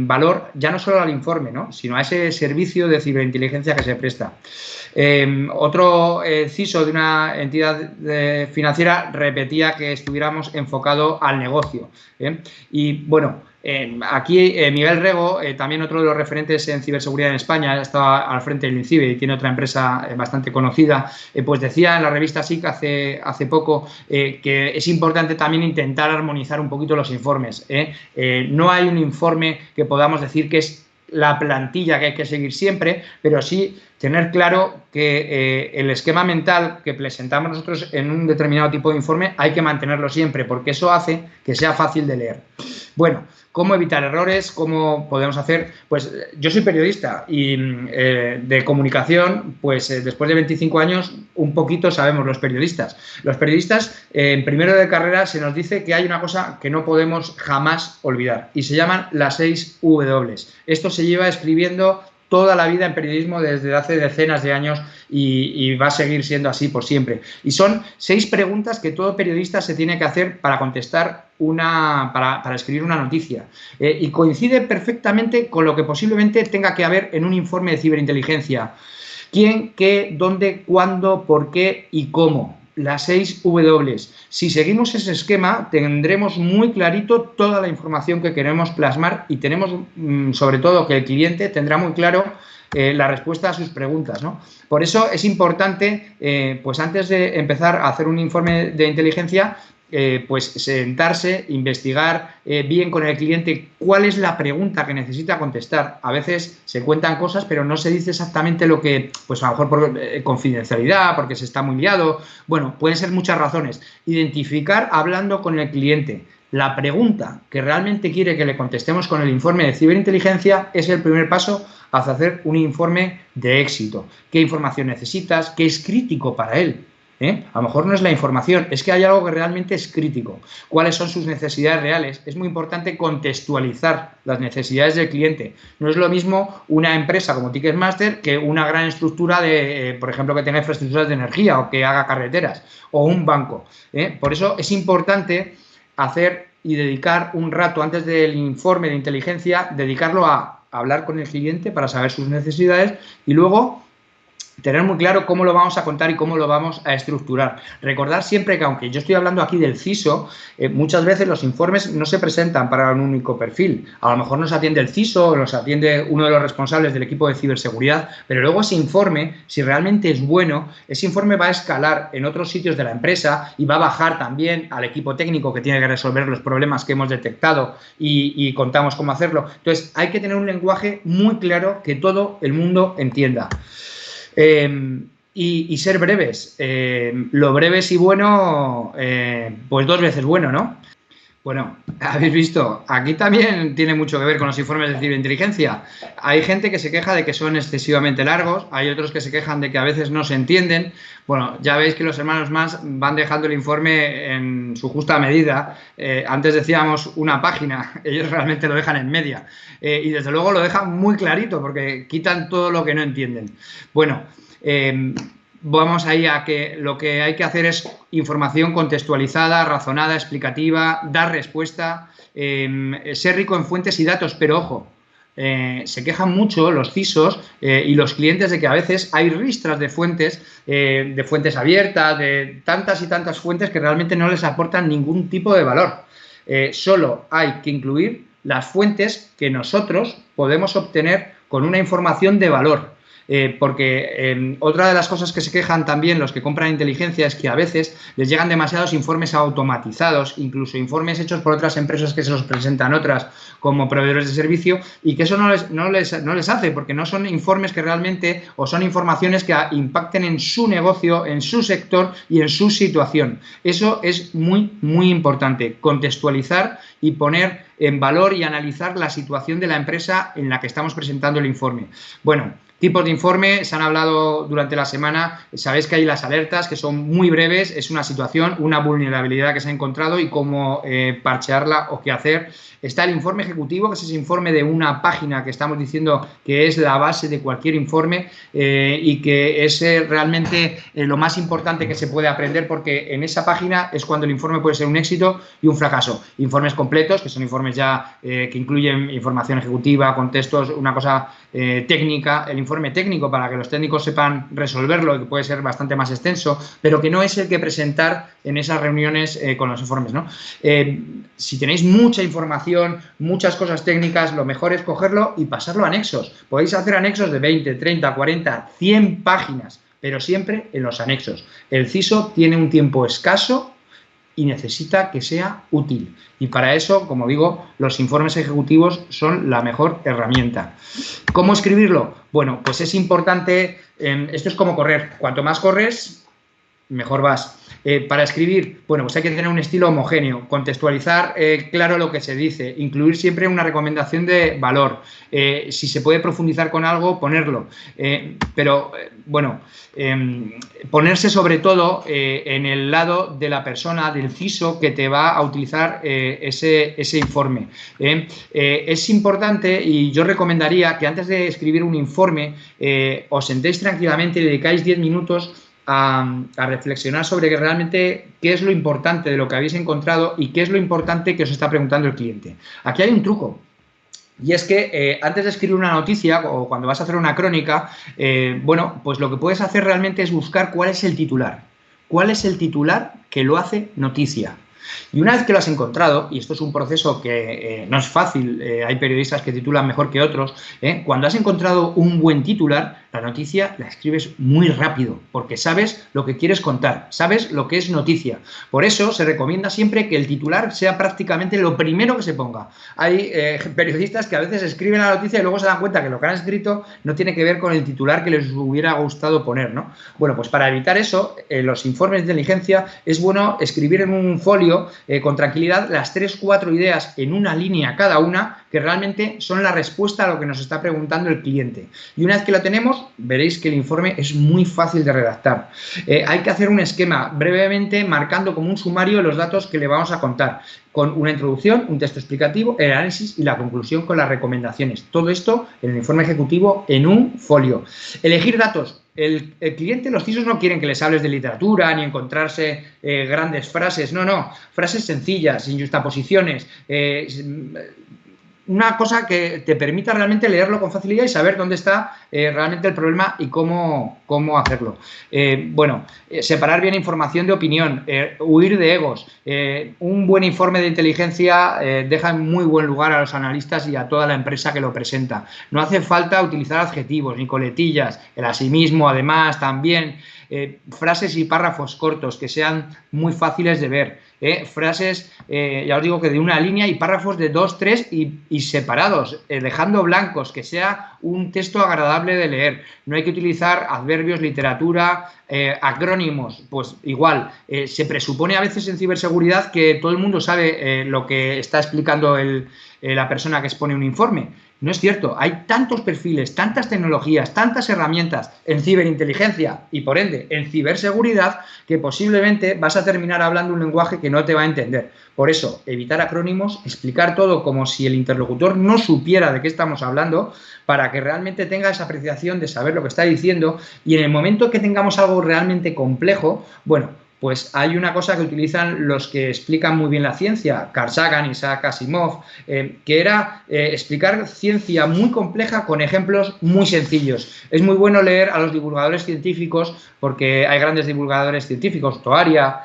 valor ya no solo al informe, ¿no?, sino a ese servicio de ciberinteligencia que se presta. Otro CISO de una entidad financiera repetía que estuviéramos enfocados al negocio. Y bueno, aquí Miguel Rego, también otro de los referentes en ciberseguridad en España, estaba al frente del INCIBE y tiene otra empresa bastante conocida, pues decía en la revista SIC hace poco que es importante también intentar armonizar un poquito los informes. No hay un informe que podamos decir que es la plantilla que hay que seguir siempre, pero sí tener claro que el esquema mental que presentamos nosotros en un determinado tipo de informe hay que mantenerlo siempre, porque eso hace que sea fácil de leer. Bueno, ¿cómo evitar errores? ¿Cómo podemos hacer? Pues yo soy periodista y de comunicación, pues después de 25 años, un poquito sabemos los periodistas. Los periodistas, en primero de carrera, se nos dice que hay una cosa que no podemos jamás olvidar y se llaman las 6 W. Esto se lleva escribiendo toda la vida en periodismo desde hace decenas de años y va a seguir siendo así por siempre. Y son 6 preguntas que todo periodista se tiene que hacer para contestar para escribir una noticia. Y coincide perfectamente con lo que posiblemente tenga que haber en un informe de ciberinteligencia. ¿Quién, qué, dónde, cuándo, por qué y cómo? Las 6 W. Si seguimos ese esquema, tendremos muy clarito toda la información que queremos plasmar y tenemos, sobre todo, que el cliente tendrá muy claro la respuesta a sus preguntas, ¿no? Por eso es importante, pues antes de empezar a hacer un informe de inteligencia, pues sentarse, investigar bien con el cliente cuál es la pregunta que necesita contestar. A veces se cuentan cosas, pero no se dice exactamente lo que, pues a lo mejor por confidencialidad, porque se está muy liado. Bueno, pueden ser muchas razones. Identificar hablando con el cliente la pregunta que realmente quiere que le contestemos con el informe de ciberinteligencia es el primer paso hacia hacer un informe de éxito. ¿Qué información necesitas? ¿Qué es crítico para él? A lo mejor no es la información, es que hay algo que realmente es crítico. ¿Cuáles son sus necesidades reales? Es muy importante contextualizar las necesidades del cliente. No es lo mismo una empresa como Ticketmaster que una gran estructura de, por ejemplo, que tenga infraestructuras de energía o que haga carreteras, o un banco. Por eso es importante hacer y dedicar un rato antes del informe de inteligencia, dedicarlo a hablar con el cliente para saber sus necesidades y luego tener muy claro cómo lo vamos a contar y cómo lo vamos a estructurar. Recordar siempre que, aunque yo estoy hablando aquí del CISO, muchas veces los informes no se presentan para un único perfil. A lo mejor nos atiende el CISO o nos atiende uno de los responsables del equipo de ciberseguridad, pero luego ese informe, si realmente es bueno, ese informe va a escalar en otros sitios de la empresa y va a bajar también al equipo técnico que tiene que resolver los problemas que hemos detectado y contamos cómo hacerlo. Entonces, hay que tener un lenguaje muy claro que todo el mundo entienda. Y ser breves. Lo breve y bueno, pues 2 veces bueno, ¿no? Bueno, habéis visto, aquí también tiene mucho que ver con los informes de ciberinteligencia. Hay gente que se queja de que son excesivamente largos, hay otros que se quejan de que a veces no se entienden. Bueno, ya veis que los hermanos Mas van dejando el informe en su justa medida. Antes decíamos una página, ellos realmente lo dejan en media. Y desde luego lo dejan muy clarito porque quitan todo lo que no entienden. Bueno, vamos ahí a que lo que hay que hacer es información contextualizada, razonada, explicativa, dar respuesta, ser rico en fuentes y datos, pero ojo, se quejan mucho los CISOs y los clientes de que a veces hay ristras de fuentes abiertas, de tantas y tantas fuentes que realmente no les aportan ningún tipo de valor. Solo hay que incluir las fuentes que nosotros podemos obtener con una información de valor. Porque otra de las cosas que se quejan también los que compran inteligencia es que a veces les llegan demasiados informes automatizados, incluso informes hechos por otras empresas que se los presentan otras como proveedores de servicio, y que eso no les hace, porque no son informes que realmente, o son informaciones que impacten en su negocio, en su sector y en su situación. Eso es muy, muy importante, contextualizar y poner en valor y analizar la situación de la empresa en la que estamos presentando el informe. Bueno, tipos de informe, se han hablado durante la semana, sabéis que hay las alertas que son muy breves, es una situación, una vulnerabilidad que se ha encontrado y cómo parchearla o qué hacer. Está el informe ejecutivo, que es ese informe de una página que estamos diciendo que es la base de cualquier informe y que es realmente lo más importante que se puede aprender, porque en esa página es cuando el informe puede ser un éxito y un fracaso. Informes completos, que son informes ya que incluyen información ejecutiva, contextos, una cosa técnica, el informe técnico para que los técnicos sepan resolverlo, que puede ser bastante más extenso, pero que no es el que presentar en esas reuniones con los informes, ¿no? Si tenéis mucha información, muchas cosas técnicas, lo mejor es cogerlo y pasarlo a anexos. Podéis hacer anexos de 20, 30, 40, 100 páginas, pero siempre en los anexos. El CISO tiene un tiempo escaso y necesita que sea útil. Y para eso, como digo, los informes ejecutivos son la mejor herramienta. ¿Cómo escribirlo? Bueno, pues es importante, esto es como correr. Cuanto más corres, mejor vas. Para escribir, bueno, pues hay que tener un estilo homogéneo, contextualizar claro lo que se dice, incluir siempre una recomendación de valor. Si se puede profundizar con algo, ponerlo. Ponerse sobre todo en el lado de la persona, del CISO, que te va a utilizar ese informe. Es importante, y yo recomendaría que antes de escribir un informe os sentéis tranquilamente y dedicáis 10 minutos a reflexionar sobre realmente qué es lo importante de lo que habéis encontrado y qué es lo importante que os está preguntando el cliente. Aquí hay un truco. Y es que antes de escribir una noticia o cuando vas a hacer una crónica, bueno, pues lo que puedes hacer realmente es buscar cuál es el titular. ¿Cuál es el titular que lo hace noticia? Y una vez que lo has encontrado, y esto es un proceso que no es fácil, hay periodistas que titulan mejor que otros, cuando has encontrado un buen titular, la noticia la escribes muy rápido, porque sabes lo que quieres contar, sabes lo que es noticia. Por eso se recomienda siempre que el titular sea prácticamente lo primero que se ponga. Hay periodistas que a veces escriben la noticia y luego se dan cuenta que lo que han escrito no tiene que ver con el titular que les hubiera gustado poner, ¿no? Bueno, pues para evitar eso, en los informes de inteligencia es bueno escribir en un folio con tranquilidad las 3-4 ideas en una línea cada una, que realmente son la respuesta a lo que nos está preguntando el cliente. Y una vez que la tenemos, veréis que el informe es muy fácil de redactar. Hay que hacer un esquema brevemente marcando como un sumario los datos que le vamos a contar, con una introducción, un texto explicativo, el análisis y la conclusión con las recomendaciones. Todo esto en el informe ejecutivo en un folio. Elegir datos. El cliente, los CISOs no quieren que les hables de literatura ni encontrarse grandes frases, no, frases sencillas, sin justaposiciones, una cosa que te permita realmente leerlo con facilidad y saber dónde está realmente el problema y cómo hacerlo. Separar bien información de opinión, huir de egos. Un buen informe de inteligencia deja en muy buen lugar a los analistas y a toda la empresa que lo presenta. No hace falta utilizar adjetivos ni coletillas, el asimismo, además, también. Frases y párrafos cortos que sean muy fáciles de ver, frases, ya os digo, que de una línea y párrafos de 2, 3 y separados, dejando blancos, que sea un texto agradable de leer. No hay que utilizar adverbios, literatura, acrónimos, pues igual. Se presupone a veces en ciberseguridad que todo el mundo sabe lo que está explicando la persona que expone un informe. No es cierto, hay tantos perfiles, tantas tecnologías, tantas herramientas en ciberinteligencia y por ende en ciberseguridad que posiblemente vas a terminar hablando un lenguaje que no te va a entender. Por eso, evitar acrónimos, explicar todo como si el interlocutor no supiera de qué estamos hablando para que realmente tenga esa apreciación de saber lo que está diciendo y en el momento que tengamos algo realmente complejo, bueno, pues hay una cosa que utilizan los que explican muy bien la ciencia, Carl Sagan, Isaac Asimov, que era explicar ciencia muy compleja con ejemplos muy sencillos. Es muy bueno leer a los divulgadores científicos porque hay grandes divulgadores científicos, Toaria,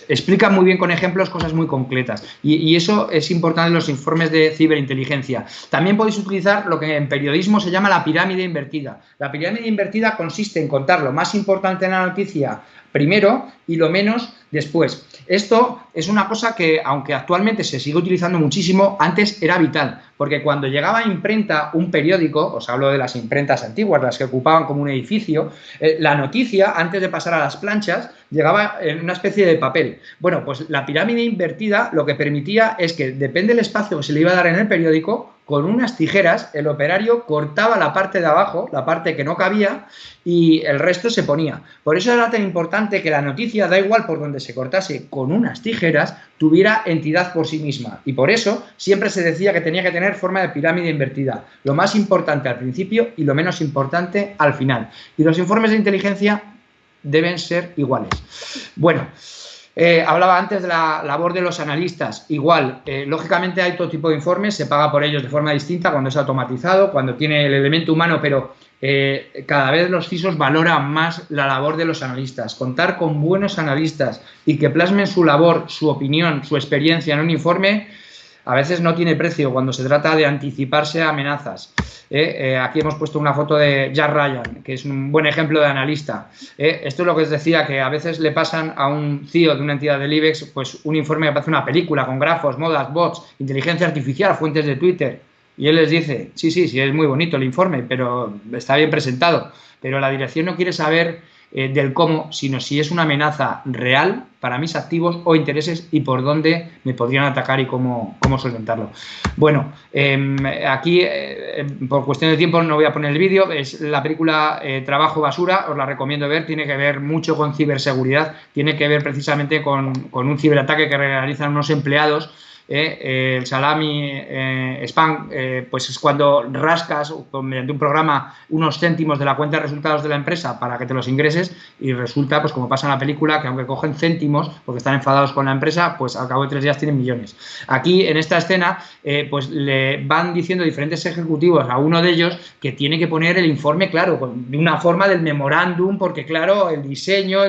explican muy bien con ejemplos cosas muy concretas y eso es importante en los informes de ciberinteligencia. También podéis utilizar lo que en periodismo se llama la pirámide invertida. La pirámide invertida consiste en contar lo más importante en la noticia primero y lo menos después. Esto es una cosa que, aunque actualmente se sigue utilizando muchísimo, antes era vital, porque cuando llegaba a imprenta un periódico, os hablo de las imprentas antiguas, las que ocupaban como un edificio, la noticia, antes de pasar a las planchas, llegaba en una especie de papel. Bueno, pues la pirámide invertida lo que permitía es que, depende del espacio que se le iba a dar en el periódico, con unas tijeras el operario cortaba la parte de abajo, la parte que no cabía, y el resto se ponía. Por eso era tan importante que la noticia, da igual por donde se cortase, con unas tijeras, tuviera entidad por sí misma. Y por eso siempre se decía que tenía que tener forma de pirámide invertida. Lo más importante al principio y lo menos importante al final. Y los informes de inteligencia deben ser iguales. Bueno, hablaba antes de la labor de los analistas. Igual, lógicamente hay todo tipo de informes, se paga por ellos de forma distinta cuando es automatizado, cuando tiene el elemento humano, pero cada vez los CISOs valoran más la labor de los analistas. Contar con buenos analistas y que plasmen su labor, su opinión, su experiencia en un informe, a veces no tiene precio cuando se trata de anticiparse a amenazas. Aquí hemos puesto una foto de Jack Ryan, que es un buen ejemplo de analista. Esto es lo que os decía, que a veces le pasan a un CEO de una entidad del IBEX pues un informe que parece una película con grafos, modas, bots, inteligencia artificial, fuentes de Twitter. Y él les dice, sí, es muy bonito el informe, pero está bien presentado. Pero la dirección no quiere saber del cómo, sino si es una amenaza real para mis activos o intereses y por dónde me podrían atacar y cómo solventarlo. Bueno, aquí, por cuestión de tiempo, no voy a poner el vídeo. Es la película Trabajo Basura, os la recomiendo ver. Tiene que ver mucho con ciberseguridad, tiene que ver precisamente con un ciberataque que realizan unos empleados. El salami spam, pues es cuando rascas mediante un programa unos céntimos de la cuenta de resultados de la empresa para que te los ingreses y resulta, pues como pasa en la película, que aunque cogen céntimos porque están enfadados con la empresa, pues al cabo de 3 días tienen millones. Aquí en esta escena pues le van diciendo diferentes ejecutivos a uno de ellos que tiene que poner el informe claro, de una forma del memorándum, porque claro, el diseño...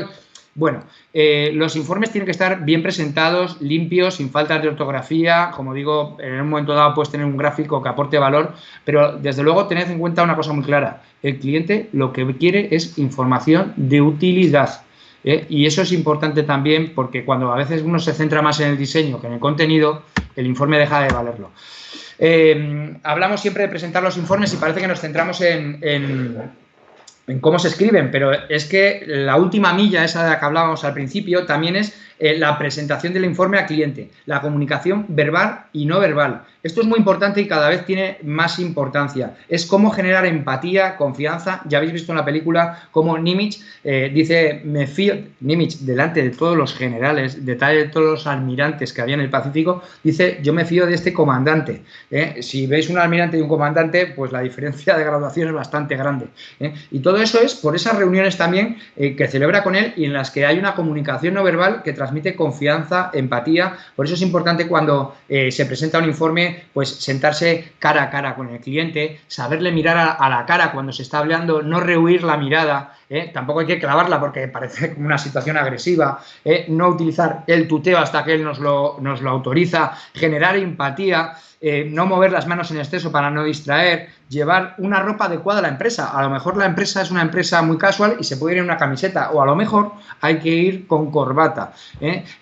Bueno, los informes tienen que estar bien presentados, limpios, sin faltas de ortografía. Como digo, en un momento dado puedes tener un gráfico que aporte valor, pero desde luego tened en cuenta una cosa muy clara. El cliente lo que quiere es información de utilidad. Y eso es importante también porque cuando a veces uno se centra más en el diseño que en el contenido, el informe deja de valerlo. Hablamos siempre de presentar los informes y parece que nos centramos en cómo se escriben, pero es que la última milla, esa de la que hablábamos al principio, también es la presentación del informe al cliente, la comunicación verbal y no verbal. Esto es muy importante y cada vez tiene más importancia. Es cómo generar empatía, confianza. Ya habéis visto en la película cómo Nimitz dice, me fío, Nimitz, delante de todos los generales, de todos los almirantes que había en el Pacífico, dice, yo me fío de este comandante. Si veis un almirante y un comandante, pues la diferencia de graduación es bastante grande. Y todo eso es por esas reuniones también que celebra con él y en las que hay una comunicación no verbal que transmite confianza, empatía. Por eso es importante cuando se presenta un informe, pues sentarse cara a cara con el cliente, saberle mirar a la cara cuando se está hablando, no rehuir la mirada, tampoco hay que clavarla porque parece como una situación agresiva, no utilizar el tuteo hasta que él nos lo autoriza, generar empatía, no mover las manos en exceso para no distraer, llevar una ropa adecuada a la empresa. A lo mejor la empresa es una empresa muy casual y se puede ir en una camiseta, o a lo mejor hay que ir con corbata.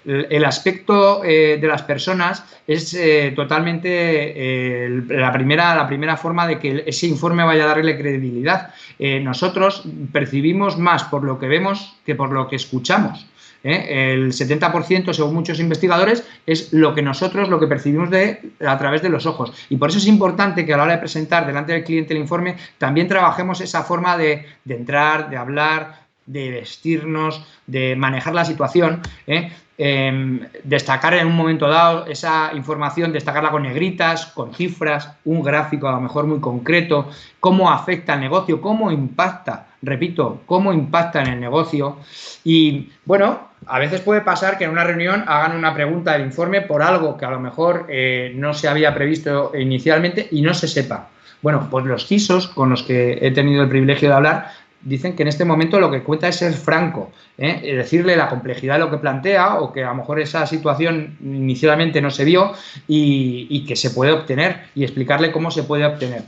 El aspecto de las personas es totalmente la primera forma de que ese informe vaya a darle credibilidad. Nosotros percibimos más por lo que vemos que por lo que escuchamos. El 70%, según muchos investigadores, es lo que percibimos a través de los ojos. Y por eso es importante que a la hora de presentar delante del cliente el informe también trabajemos esa forma de entrar, de hablar, de vestirnos, de manejar la situación, destacar en un momento dado esa información, destacarla con negritas, con cifras, un gráfico a lo mejor muy concreto, cómo afecta al negocio, cómo impacta, repito, cómo impacta en el negocio. Y bueno, a veces puede pasar que en una reunión hagan una pregunta del informe por algo que a lo mejor no se había previsto inicialmente y no se sepa. Bueno, pues los CISOs con los que he tenido el privilegio de hablar dicen que en este momento lo que cuenta es ser franco, decirle la complejidad de lo que plantea o que a lo mejor esa situación inicialmente no se vio y que se puede obtener y explicarle cómo se puede obtener.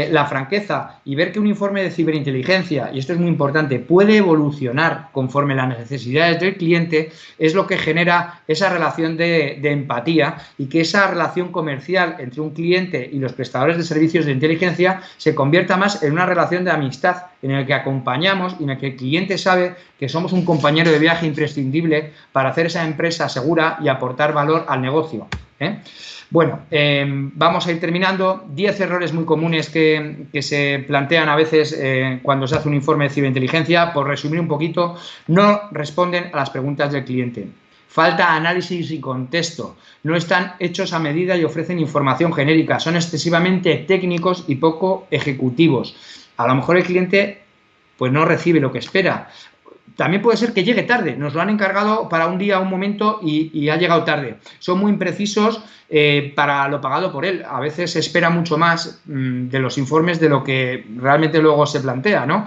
La franqueza y ver que un informe de ciberinteligencia, y esto es muy importante, puede evolucionar conforme las necesidades del cliente es lo que genera esa relación de empatía y que esa relación comercial entre un cliente y los prestadores de servicios de inteligencia se convierta más en una relación de amistad en el que acompañamos y en el que el cliente sabe que somos un compañero de viaje imprescindible para hacer esa empresa segura y aportar valor al negocio. Bueno, vamos a ir terminando. 10 errores muy comunes que se plantean a veces cuando se hace un informe de ciberinteligencia. Por resumir un poquito, no responden a las preguntas del cliente. Falta análisis y contexto. No están hechos a medida y ofrecen información genérica. Son excesivamente técnicos y poco ejecutivos. A lo mejor el cliente pues no recibe lo que espera. También puede ser que llegue tarde, nos lo han encargado para un día, un momento y ha llegado tarde. Son muy imprecisos para lo pagado por él. A veces se espera mucho más de los informes de lo que realmente luego se plantea, ¿no?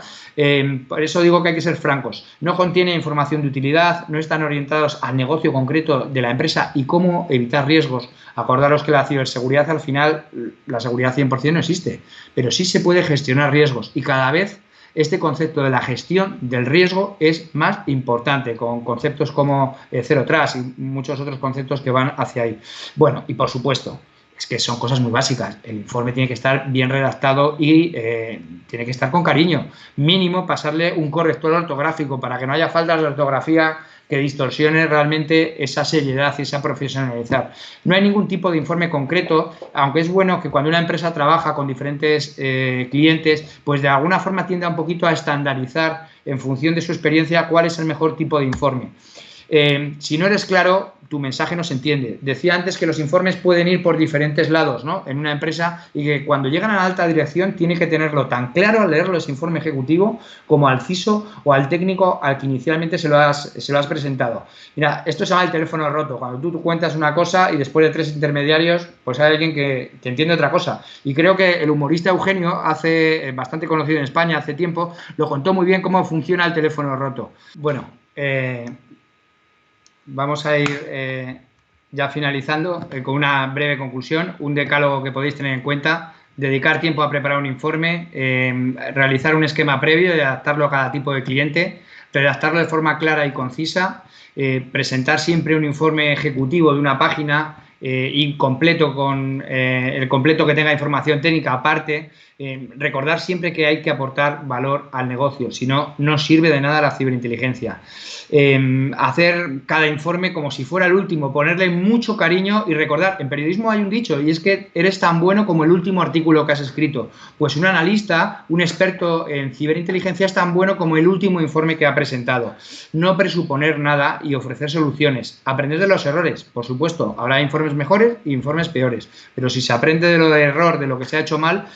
Por eso digo que hay que ser francos. No contiene información de utilidad, no están orientados al negocio concreto de la empresa y cómo evitar riesgos. Acordaros que la ciberseguridad al final, la seguridad 100% no existe, pero sí se puede gestionar riesgos y cada vez este concepto de la gestión del riesgo es más importante, con conceptos como Zero Trust y muchos otros conceptos que van hacia ahí. Bueno, y por supuesto, es que son cosas muy básicas. El informe tiene que estar bien redactado y tiene que estar con cariño. Mínimo pasarle un corrector ortográfico para que no haya faltas de ortografía que distorsione realmente esa seriedad y esa profesionalidad. No hay ningún tipo de informe concreto, aunque es bueno que cuando una empresa trabaja con diferentes clientes, pues de alguna forma tienda un poquito a estandarizar en función de su experiencia cuál es el mejor tipo de informe. Si no eres claro, tu mensaje no se entiende. Decía antes que los informes pueden ir por diferentes lados, ¿no?, en una empresa y que cuando llegan a la alta dirección tiene que tenerlo tan claro al leerlo ese informe ejecutivo como al CISO o al técnico al que inicialmente se lo has presentado. Mira, esto se llama el teléfono roto. Cuando tú cuentas una cosa y después de 3 intermediarios, pues hay alguien que entiende otra cosa. Y creo que el humorista Eugenio, bastante conocido en España hace tiempo, lo contó muy bien cómo funciona el teléfono roto. Bueno, vamos a ir ya finalizando con una breve conclusión, un decálogo que podéis tener en cuenta: dedicar tiempo a preparar un informe, realizar un esquema previo y adaptarlo a cada tipo de cliente, redactarlo de forma clara y concisa, presentar siempre un informe ejecutivo de una página y completo con el completo que tenga información técnica aparte. Recordar siempre que hay que aportar valor al negocio, si no, no sirve de nada la ciberinteligencia. Hacer cada informe como si fuera el último, ponerle mucho cariño y recordar, en periodismo hay un dicho y es que eres tan bueno como el último artículo que has escrito. Pues un analista, un experto en ciberinteligencia es tan bueno como el último informe que ha presentado. No presuponer nada y ofrecer soluciones. Aprender de los errores, por supuesto. Habrá informes mejores e informes peores, pero si se aprende de lo del error, de lo que se ha hecho mal,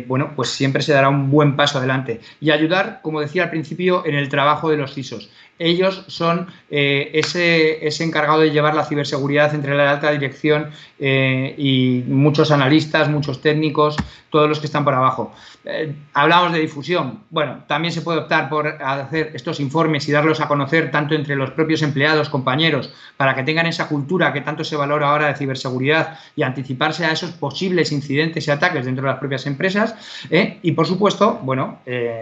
bueno, pues siempre se dará un buen paso adelante. Y ayudar, como decía al principio, en el trabajo de los CISOs. ellos son ese encargado de llevar la ciberseguridad entre la alta dirección y muchos analistas, muchos técnicos, todos los que están por abajo. Hablamos de difusión. Bueno, también se puede optar por hacer estos informes y darlos a conocer tanto entre los propios empleados, compañeros, para que tengan esa cultura que tanto se valora ahora de ciberseguridad y anticiparse a esos posibles incidentes y ataques dentro de las propias empresas. Y, por supuesto, bueno,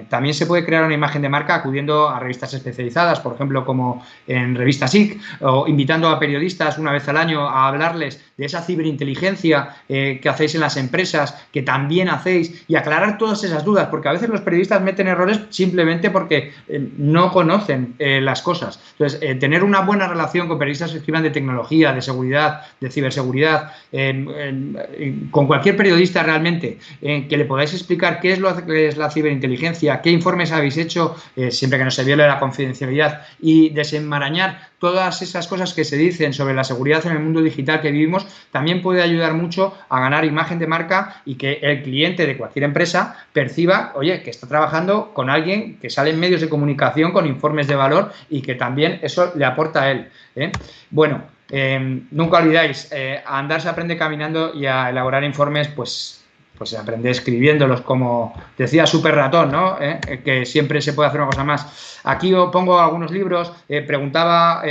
también se puede crear una imagen de marca acudiendo a revistas especializadas, por ejemplo, como en Revista SIC, o invitando a periodistas una vez al año a hablarles de esa ciberinteligencia que hacéis en las empresas, que también hacéis, y aclarar todas esas dudas, porque a veces los periodistas meten errores simplemente porque no conocen las cosas. Entonces, tener una buena relación con periodistas que escriban de tecnología, de seguridad, de ciberseguridad, con cualquier periodista realmente, que le podáis explicar qué es lo que es la ciberinteligencia, qué informes habéis hecho, siempre que no se viole la confidencialidad, y desenmarañar todas esas cosas que se dicen sobre la seguridad en el mundo digital que vivimos, también puede ayudar mucho a ganar imagen de marca y que el cliente de cualquier empresa perciba, oye, que está trabajando con alguien que sale en medios de comunicación con informes de valor y que también eso le aporta a él. Bueno, nunca olvidáis, a andar se aprende caminando y a elaborar informes, pues se aprende escribiéndolos, como decía Super Ratón, ¿no? Que siempre se puede hacer una cosa más. Aquí os pongo algunos libros. Preguntaba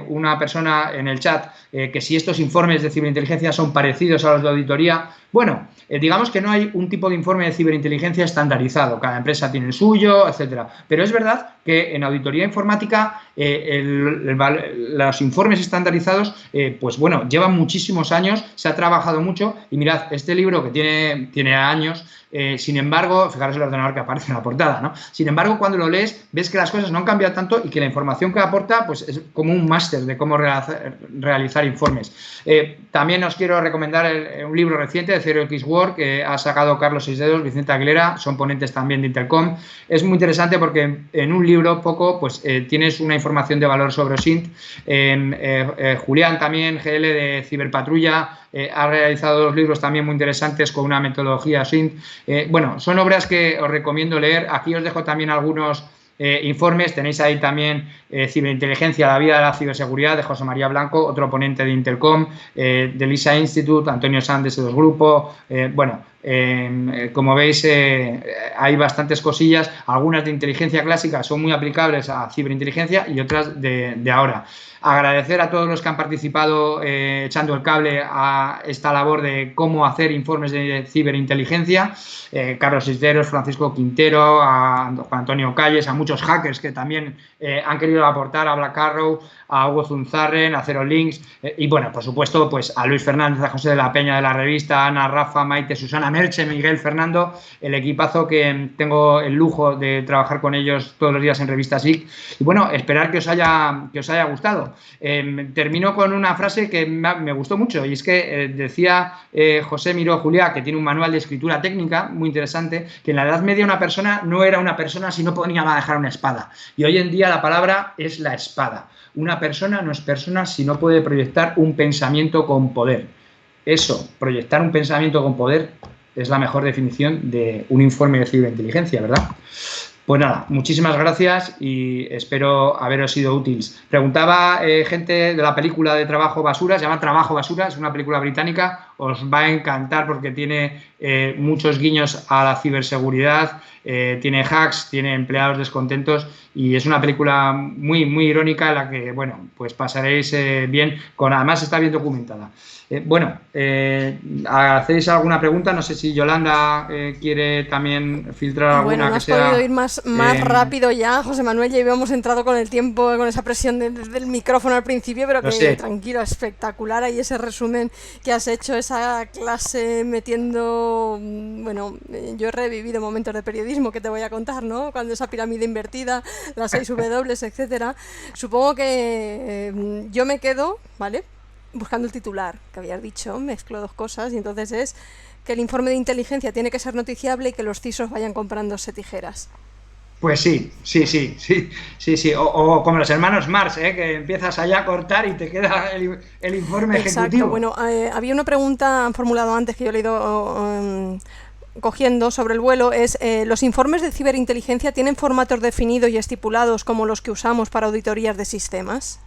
una persona en el chat que si estos informes de ciberinteligencia son parecidos a los de auditoría. Bueno, digamos que no hay un tipo de informe de ciberinteligencia estandarizado. Cada empresa tiene el suyo, etcétera. Pero es verdad que en auditoría informática los informes estandarizados, pues bueno, llevan muchísimos años, se ha trabajado mucho y mirad, este libro que tiene años, sin embargo, fijaros el ordenador que aparece en la portada, ¿no? Sin embargo, cuando lo lees, ves que las cosas no han cambiado tanto y que la información que aporta, pues es como un máster de cómo realizar informes. También os quiero recomendar un libro reciente de Zero X Work que ha sacado Carlos Seisdedos, Vicente Aguilera, son ponentes también de Intercom. Es muy interesante porque en un libro poco, pues tienes una información de valor sobre OSINT. Julián también, GL de Ciberpatrulla, ha realizado dos libros también muy interesantes con una metodología OSINT. Bueno, son obras que os recomiendo leer. Aquí os dejo también algunos informes. Tenéis ahí también Ciberinteligencia, la vida de la ciberseguridad, de José María Blanco, otro ponente de Intercom, del ISA Institute, Antonio Sanz, de Grupo. Como veis, hay bastantes cosillas. Algunas de inteligencia clásica son muy aplicables a ciberinteligencia y otras de ahora. Agradecer a todos los que han participado echando el cable a esta labor de cómo hacer informes de ciberinteligencia. Carlos Cisneros, Francisco Quintero, a Juan Antonio Calles, a muchos hackers que también han querido aportar, a Black Arrow, a Hugo Zunzarren, a Zero Links, y bueno, por supuesto, pues a Luis Fernández, a José de la Peña de la revista, Ana, Rafa, Maite, Susana, Merche, Miguel, Fernando, el equipazo que tengo el lujo de trabajar con ellos todos los días en Revista SIC. Y bueno, esperar que os haya gustado. Termino con una frase que me gustó mucho, y es que decía José Miró Juliá, que tiene un manual de escritura técnica muy interesante, que en la Edad Media una persona no era una persona si no podía manejar una espada, y hoy en día la palabra es la espada. Una persona no es persona si no puede proyectar un pensamiento con poder. Eso, proyectar un pensamiento con poder, es la mejor definición de un informe de ciberinteligencia, ¿verdad? Pues nada, muchísimas gracias y espero haberos sido útiles. Preguntaba gente de la película de Trabajo Basura, se llama Trabajo Basura, es una película británica, os va a encantar porque tiene muchos guiños a la ciberseguridad, tiene hacks, tiene empleados descontentos y es una película muy, muy irónica en la que, bueno, pues pasaréis bien, además está bien documentada. ¿Hacéis alguna pregunta? No sé si Yolanda quiere también filtrar alguna que sea... Bueno, has podido ir más rápido ya, José Manuel, ya habíamos entrado con el tiempo, con esa presión del micrófono al principio, pero que tranquilo, espectacular ahí ese resumen que has hecho, esa clase metiendo... Bueno, yo he revivido momentos de periodismo que te voy a contar, ¿no? Cuando esa pirámide invertida, las 6 W, etcétera. Supongo que yo me quedo, ¿vale?, buscando el titular que habías dicho, mezclo dos cosas, y entonces es que el informe de inteligencia tiene que ser noticiable y que los CISOs vayan comprándose tijeras. Pues sí. O como los hermanos Marx, que empiezas allá a cortar y te queda el informe ejecutivo. Exacto. Bueno, había una pregunta formulada antes que yo he leído cogiendo sobre el vuelo es, ¿los informes de ciberinteligencia tienen formatos definidos y estipulados como los que usamos para auditorías de sistemas?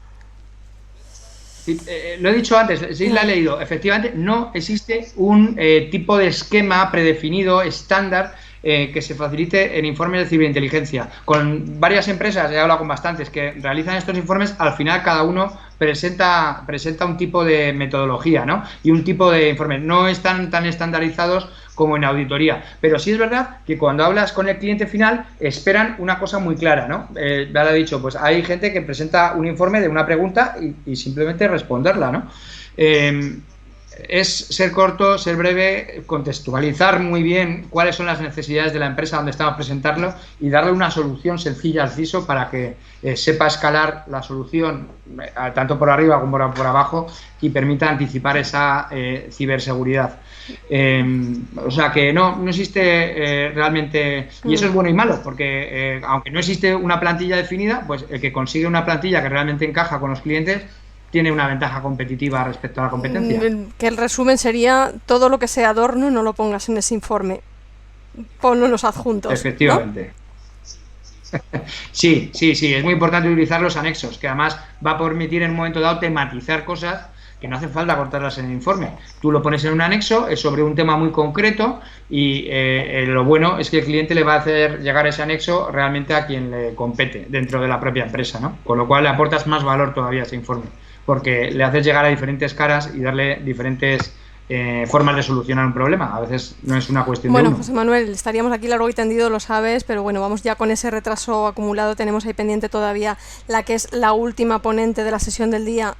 Sí, lo he dicho antes, sí la he leído. Efectivamente, no existe un tipo de esquema predefinido, estándar, que se facilite en informes de ciberinteligencia. Con varias empresas, he hablado con bastantes, que realizan estos informes, al final cada uno presenta un tipo de metodología, ¿no? Y un tipo de informes. No están tan estandarizados como en auditoría. Pero sí es verdad que cuando hablas con el cliente final, esperan una cosa muy clara, ¿no? Ya lo he dicho, pues hay gente que presenta un informe de una pregunta y simplemente responderla, ¿no? Es ser corto, ser breve, contextualizar muy bien cuáles son las necesidades de la empresa donde estamos presentarlo y darle una solución sencilla al CISO para que sepa escalar la solución tanto por arriba como por abajo y permita anticipar esa ciberseguridad. O sea que no existe realmente, y eso es bueno y malo, porque aunque no existe una plantilla definida, pues el que consigue una plantilla que realmente encaja con los clientes tiene una ventaja competitiva respecto a la competencia. Que el resumen sería: todo lo que sea adorno no lo pongas en ese informe, ponlo en los adjuntos. Efectivamente, ¿no? Sí, es muy importante utilizar los anexos, que además va a permitir en un momento dado tematizar cosas que no hace falta cortarlas en el informe. Tú lo pones en un anexo, es sobre un tema muy concreto y lo bueno es que el cliente le va a hacer llegar ese anexo realmente a quien le compete dentro de la propia empresa, ¿no? Con lo cual le aportas más valor todavía a ese informe, porque le haces llegar a diferentes caras y darle diferentes formas de solucionar un problema. A veces no es una cuestión de uno. Bueno, José Manuel, estaríamos aquí largo y tendido, lo sabes, pero bueno, vamos ya con ese retraso acumulado. Tenemos ahí pendiente todavía la que es la última ponente de la sesión del día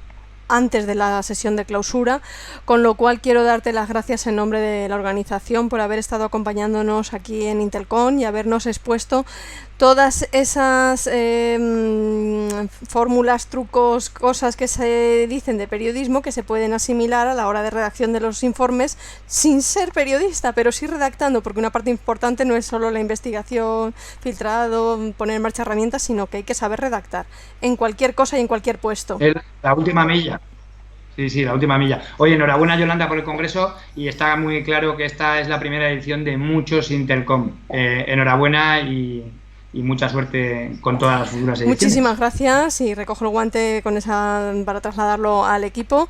antes de la sesión de clausura, con lo cual quiero darte las gracias en nombre de la organización por haber estado acompañándonos aquí en Intelcon y habernos expuesto todas esas fórmulas, trucos, cosas que se dicen de periodismo que se pueden asimilar a la hora de redacción de los informes sin ser periodista, pero sí redactando, porque una parte importante no es solo la investigación, filtrado, poner en marcha herramientas, sino que hay que saber redactar en cualquier cosa y en cualquier puesto. La última milla. Sí, la última milla. Oye, enhorabuena, Yolanda, por el congreso, y está muy claro que esta es la primera edición de muchos Intelcom. Enhorabuena y mucha suerte con todas las futuras ediciones. Muchísimas gracias y recojo el guante con esa para trasladarlo al equipo.